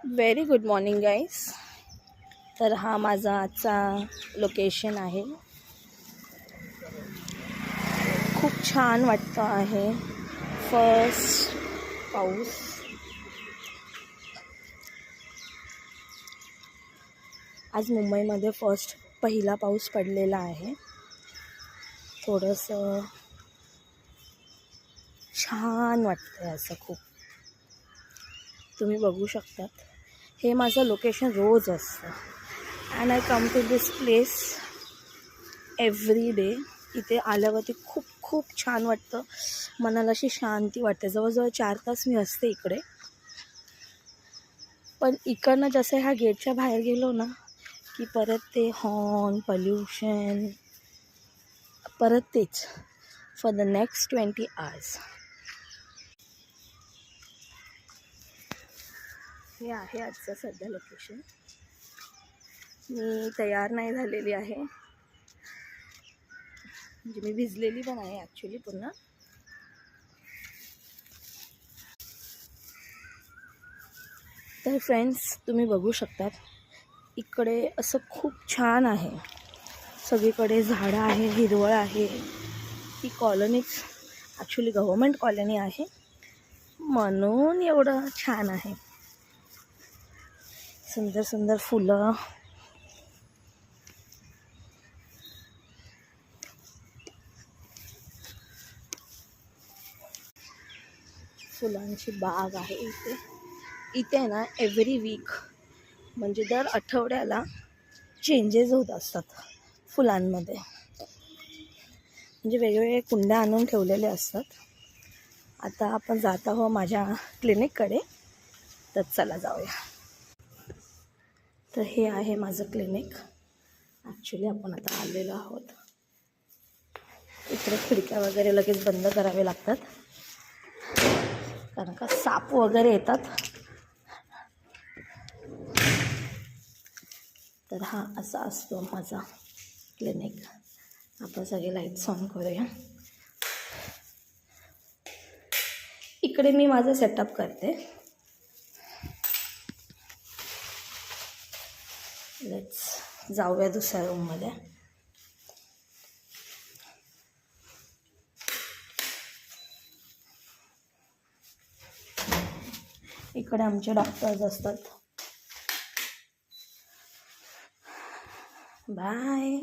Very good morning guys. तर हा माझा आजचा लोकेशन आहे. खूप छान वाटतं आहे. फर्स्ट पाऊस. आज मुंबईमध्ये पहिला पाऊस पडलेला आहे. थोडंसं छान वाटतं असं खूप. तुम्ही बघू शकतात. हे माझं लोकेशन रोज असतं. And I come to this place every day. इथे आल्यावरती खूप खूप छान वाटतं. मनाला अशी शांती वाटते. जवळजवळ 4 तास मी असते इकडे. पण इकडनं जसं ह्या गेटच्या बाहेर गेलो ना की परत ते हॉर्न, पॉल्युशन, परत तेच फॉर द नेक्स्ट 20 hours. हे आहे आजचं सध्या लोकेशन. मी तयार नाही झालेली आहे, म्हणजे मी भिजलेली पण आहे ॲक्च्युली पुन्हा. तर फ्रेंड्स, तुम्ही बघू शकतात इकडे असं खूप छान आहे. सगळीकडे झाडं आहे, हिरवळ आहे. ही कॉलनीच ॲक्च्युली गव्हर्मेंट कॉलनी आहे, म्हणून एवढं छान आहे. सुंदर सुंदर फुलं. फुलांची बाग आहे इथे. इथे ना एव्हरी वीक म्हणजे दर आठवड्याला चेंजेस होत असतात फुलांमध्ये. म्हणजे वेगवेगळे कुंड्या आणून ठेवलेले असतात. आता आपण जात आहोत माझ्या क्लिनिककडे, तर चला जाऊया. तर हे आहे माझं क्लिनिक. ॲक्च्युली आपण आता आलेलो आहोत. इकडे खिडक्या वगैरे लगेच बंद करावे लागतात, कारण का साप वगैरे येतात. तर हा असा असतो माझा क्लिनिक. आपण सगळे लाईट्स ऑन करूया. इकडे मी माझं सेटअप करते. लेट्स जाऊया दुसऱ्या रूममध्ये. इकडे आमचे डॉक्टर्स असतात. बाय.